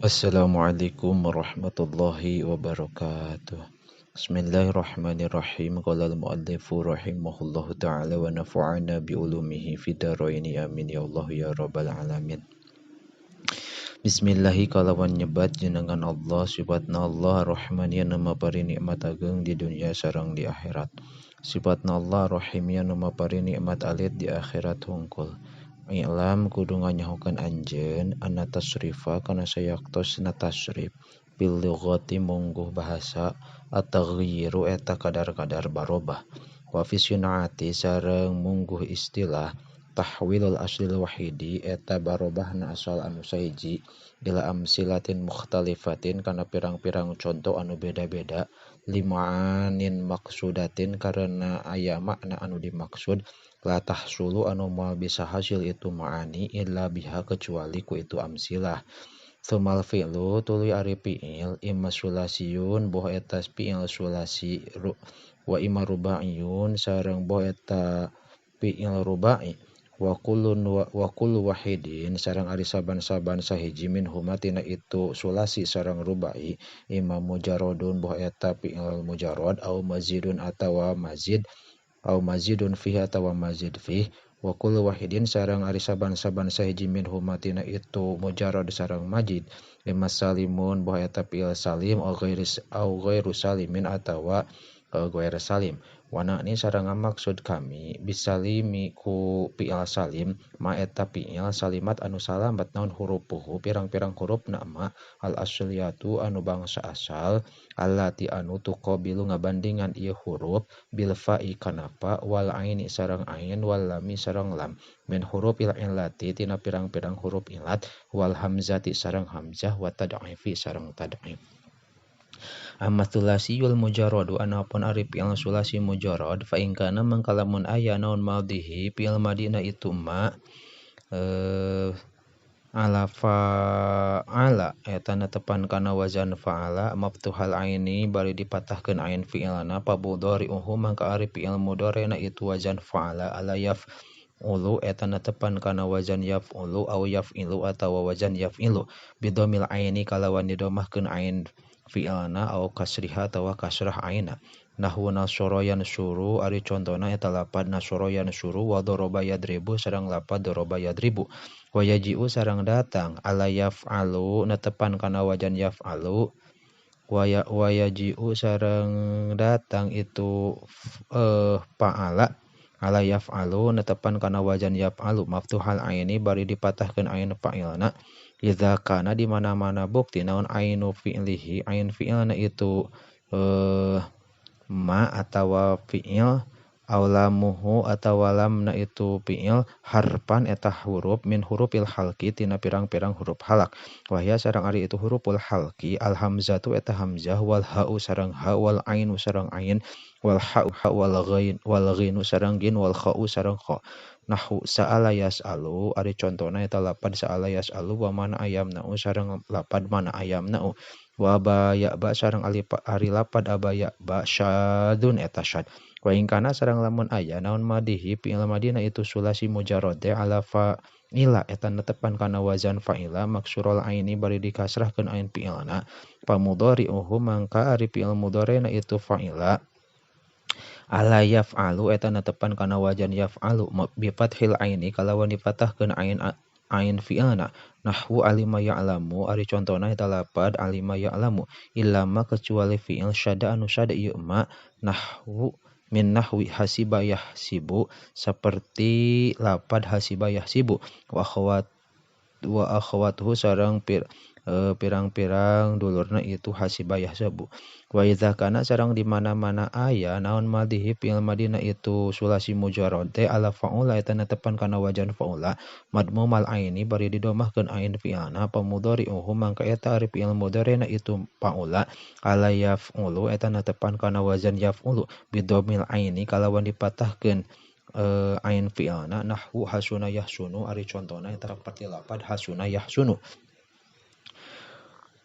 Assalamualaikum warahmatullahi wabarakatuh. Bismillahirrahmanirrahim. Qala al-muallifu rahimahullahu ta'ala wa nafa'ana bi ulumihi fid dharaini amin ya Allah ya rabbal alamin. Bismillahi kalawan nyebat jenengan Allah sifatna Allah Rahman yang nama pari nikmat ageng di dunia sareng di akhirat. Sifatna Allah Rahim yang nama pari nikmat alit di akhirat hungkul. I'lam kudu nganyahukeun anjeun anna tasrifa kana sayaktos na tasrif bil lughati mungguh bahasa at-taghyiru eta kadar-kadar barobah wa fi syinaati sareng mungguh istilah tahwilul aslil wahidi eta barobahna asal anu sahiji ila amsilatin mukhtalifatin kana pirang-pirang contoh anu beda-beda limaanin maksudatin karena aya makna anu dimaksud la tahsulu anu moal bisa hasil itu ma'ani illa biha kecuali ku itu amsilah. Sumal fi'lu tuluy ari fi'il imma sulasiyun boh eta fi'il sulasi wa imma rubaiyun sareng boh eta fi'il rubai wa kullu wahidin sareng ari saban-saban sahiji min humatina itu sulasi sareng rubai imma mujarradun boh eta fi'il mujarrad au mazidun atawa mazid au mazidun fihi atawa mazid fih wa kullu wahidin sareng ari saban-saban sahiji min humatina itu mujarrad sareng majid imma salimun boh eta fi'il salim au ghairu salimin atawa ghairu salim wana ini sareng maksud kami bisalimi ku fi'il salim ma eta fi'il salimat anu salamat naon hurufuhu pirang-pirang huruf nama al asliyatu anu bangsa asal allati anu tuqabilu ngabandingan ieu huruf bil fa'i kanapa wal aini sareng ain wal lami sareng lam min hurufil illati tina pirang-pirang huruf ilat wal hamzati sareng hamzah wa tad'ifi sareng tad'if. Amma thulasiyul mujarradu anapun ari fi'il sulasi mujarrad fa in kana mangkalamun aya naon madhihi fi'il madina itu ma ala fa'ala eta netepan kana wazan fa'ala maftuhal aini bari dipatahkeun ain fi'ilna pa mudhari'uhu mangka ari fi'il mudhari'na itu wazan fa'ala ala yaf'ulu eta netepan kana wazan yaf'ulu au yaf'ilu atawa wazan yaf'ilu bidomil aini kalawan didomahkeun ain fi'ilna au kasriha atawa kasrah aina nahwu nasara yansuru ari contona eta lapad nasara yansuru wa daraba yadribu sareng lapad daraba yadribu wa yaji'u sareng datang ala yaf'alu netepan kana wajan yaf'alu wa yaji'u sareng datang itu fa'ala ala yaf'alu netepan kana wajan yaf'alu maftuhal aini bari dipatahkeun ain fa'ilna idza kana di mana-mana bukti naon ainu fi'lihi ain fi'ilna itu ma atawa fi'il aulamuhu atawa lamna itu fi'il harpan eta huruf min hurufil halqi tina pirang-pirang huruf halak wahya sareng ari itu huruful halqi al hamzatu eta hamzah wal ha'u sareng ha wal ainu sareng ain wal ha'u wal ghainu sareng gin wal kha'u sareng kha nahwu sa'ala yas'alu ari contona eta lapad sa'ala yas'alu wa mana ayamna sareng lapad mana ayamna wa ba ya ba sareng ari lapad abaya ba syadun eta syad wa ingkana sareng lamun aya naon madihi fi'il madina itu sulasi mujarrad ala fa'ila eta netepan kana wazan fa'ila maksurul aini bari dikasrahkeun ain fi'ilna pamudhari'uhu mangka ari fi'il mudhari'na itu fa'ila ala yaf'alu eta netepan kana wajan yaf'alu bi fathil aini kalawan dipatahkeun ain fi'ilna nahwu alima ya'lamu ari contona eta lapad alima ya'lamu illama kecuali fi'il syada anu syada ieu ma nahwu min nahwi hasiba yahsibu seperti lapad hasiba yahsibu wa akhawatuhu sareng pirang-pirang dulurna itu hasiba yahsabu wa idza kana sareng di mana-mana aya naon madhihi fi'il madina itu sulasi mujarrad ala faula eta netepan kana wajan faula madmumal aini bari didomahkeun ain fi'ilna pamudhari'uhu mangka eta ari fi'il mudhari'na itu faula ala yaf'ulu eta netepan kana wazan yaf'ulu bidomil aini kalawan dipatahkeun ain fi'ilna nahwu hasuna yahsunu ari contona eta seperti lapad hasuna yahsunu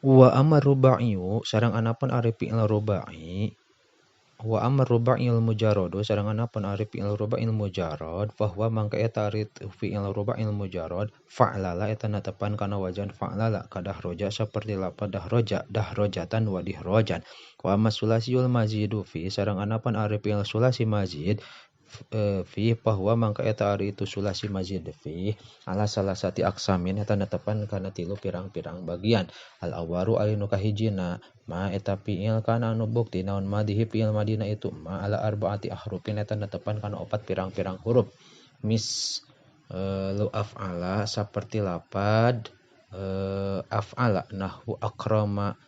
wa amar rubaiyu sareng anapun ari fi'il rubai Wa amr ruba'il mujarrad sarangan pun ari fi'il ruba'il mujarrad bahwa mangka eta ari fi'il ruba'il mujarrad fa'lala eta natepan kana wajan fa'lala kadah roja saperti lapad dahroja dahrojatan wa dihrojan wa amma sulasiul mazidu fi sarangan pun ari fi'il sulasi mazid fi bahwa mangka eta ari itu sulasi mazid fi ala salah sati aksamin eta natepan kana tilu pirang-pirang bagian al awaru ari nu kahijina ma eta fi'il kana anu bukti naon madhi fi'il madina itu ma ala arbaati ahrufin eta natepan kana opat pirang-pirang huruf mis lu af'ala saperti lapad af'ala nahwu akrama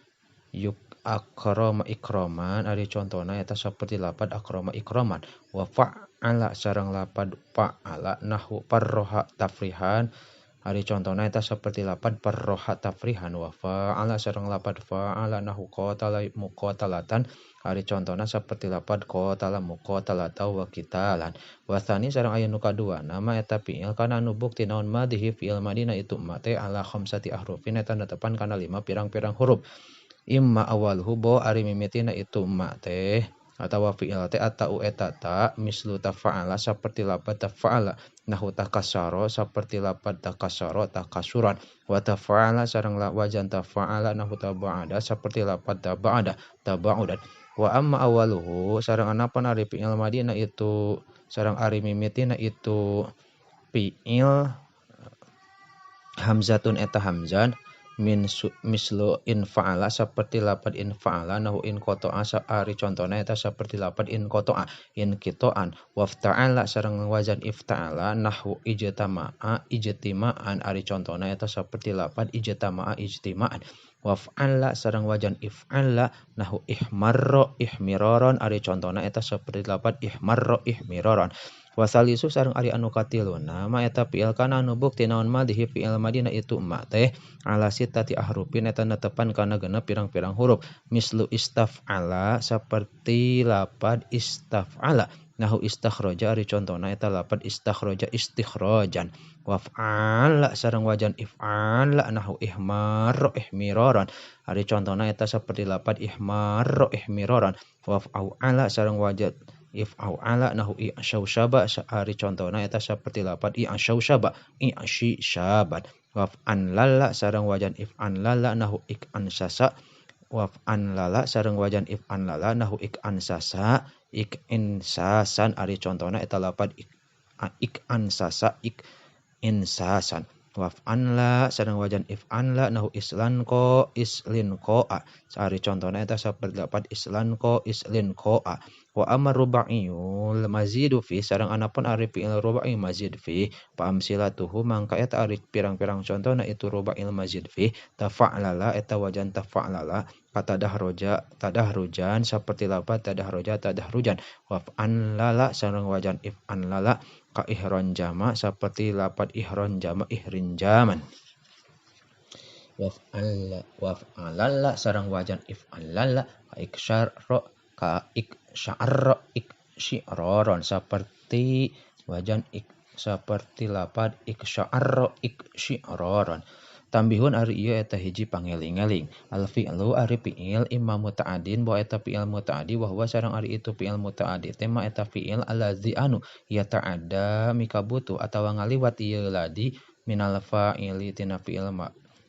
yuk akrama ikroman ari contona eta saperti lapad akrama ikroman wa fa'ala sareng lapad fa'ala nahwu parroha tafrihan ari contona eta saperti lapad parroha tafrihan wa fa'ala sareng lapad fa'ala nahwu qatala muqatalatan ari contona saperti lapad qatala muqatalata wa qitalan wa tsani sareng aya nu kadua nama eta fi'il kana anu bukti naon madhi fi'il madina itu mate ala khamsati ahrufin eta netepan kana 5 pirang-pirang huruf imma awalhu bo ari mimitina itu ma teh atawa fi'il teh atau eta ta mislu tafa'ala saperti lapad tafa'ala nahu takasaro saperti lapad takasaro takasuran wa tafa'ala sareng wajan tafa'ala nahu taba'ada saperti lapad taba'ada taba'udan wa amma awaluhu sareng anapan ari fi'il madina itu sareng ari mimitina itu fi'il hamzatun eta hamzan mislu infa'ala saperti lapad infa'ala nahu in qata'a ari contona eta saperti lapad in qata'a in qita'an wafta'ala sareng wazan ifta'ala nahwu ijtima'an ari contona eta saperti lapad ijtama'a ijtima'an waf'ala sareng wajan if'ala nahwu ihmarra ihmiraron ari contona eta saperti lapad ihmarra ihmiraron wasalisu sareng ari anu katiluna ma eta fi'il kana anu bukti naon madhi fi'il madina itu ma teh ala sitati ahrufin eta netepan kana genep pirang-pirang huruf mislu istaf'ala saperti lapad istaf'ala nahu istakhraja ari contona eta lapad istakhraja istikhrajan waf'ala sareng wajan if'ala nahu ihmarra ihmiraran ari contona eta saperti lapad ihmarra ihmiraran waf'ala sareng wajan if'ala nahu i'syausyaba ari contona eta saperti lapad i'syausyaba i'syaban waf'an lalla sareng wajan if'an lalla nahu ik'an sasa waf'an lalla sareng wajan if'an lalla nahu ik'an sasa ik'in sasan ari contona eta lapad ik'an sasa ik'in sasan waf'an la sareng wajan if'an la nahu islan ko islin ko a ari contona eta saperti lapad islan ko islin ko a wa amar rubaiyul mazidu fi sareng anapun ari fi'il rubai mazid fi pa amsilatuhu mangka eta ari pirang-pirang contona itu rubail mazid fi tafa'lala eta wajan tafa'lala kata dahroja tadahrujan saperti lapad tadahroja tadahrujan waf'an lala sareng wajan if'an lala ka ihron jama saperti lapad ihron jama ihrin jaman waf'alalla sareng wajan if'alalla ka iksyarra ka iksyarra iksyiroron saperti wajan saperti lapad iksyarra iksyiroron tambihun ari ieu eta hiji pangeling-eling al fi'lu ari fi'il imma muta'addin bahwa eta fi'il muta'addi wa huwa sareng ari itu fi'il muta'addi tema eta fi'il allazi anu ya ta'adda mikabutu atawa ngaliwat ieu ladi minal fa'ili tina fi'il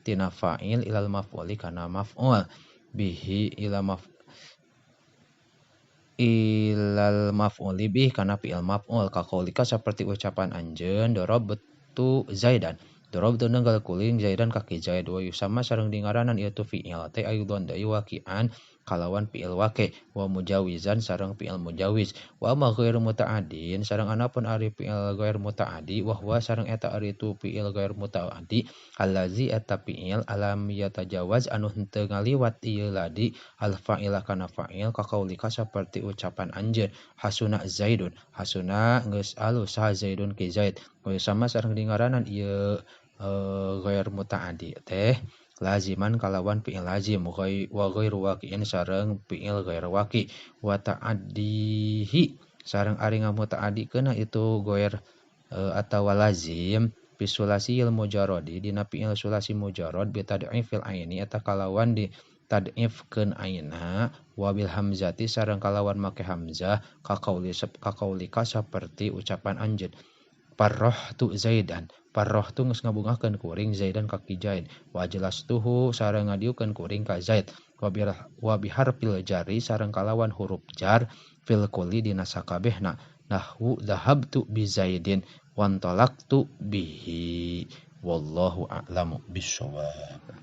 tina fa'il ilal maf'uli kana maf'ul bihi ilal maf'uli bih kana fi'il maf'ul kaqaulika saperti ucapan anjeun darabtu zaidan darabtu nanggal kuling zaidan kaki zaid wa yusama sareng dingaranan ieu tu fi'il teh aidon da waqi'an kalawan fi'il waqi wa mujawizan sareng fi'il mujawiz wa ma ghairu muta'addin sareng anapun ari fi'il ghair muta'addi wa huwa sareng eta ari tu fi'il ghair muta'addi allazi eta fi'il alam yatajawaz anu henteu ngaliwat ieu ladi al fa'ila kana fa'il kaqaulika saperti ucapan anjeun hasuna zaidun hasuna geus alus sa zaidun ki zaid wa sama sareng dingaranan ieu ghair muta'addi teh laziman kalawan fi'il lazim wa ghairu waqi'in sareng fi'il ghair waqi wa ta'addihi sareng ari ngamuta'addikeun itu ghair atawa lazim bisulasi mujarradi dina fi'il sulasi mujarrad bi tad'ifil aini eta kalawan di tad'ifkeun aina wabil hamzati sareng kalawan make hamzah kakaulika saperti ucapan anjeun parrohtu zaidan parrohtu geus ngabungahkeun kuring zaidan ka ki Zaid wa jelastuhu sareng ngadiukeun kuring ka Zaid wa biharfil jari sareng kalawan huruf jar fil kulli dina sakabehna nahwu dhahabtu bi Zaidin wantalaqtu bihi wallahu a'lamu bissawab.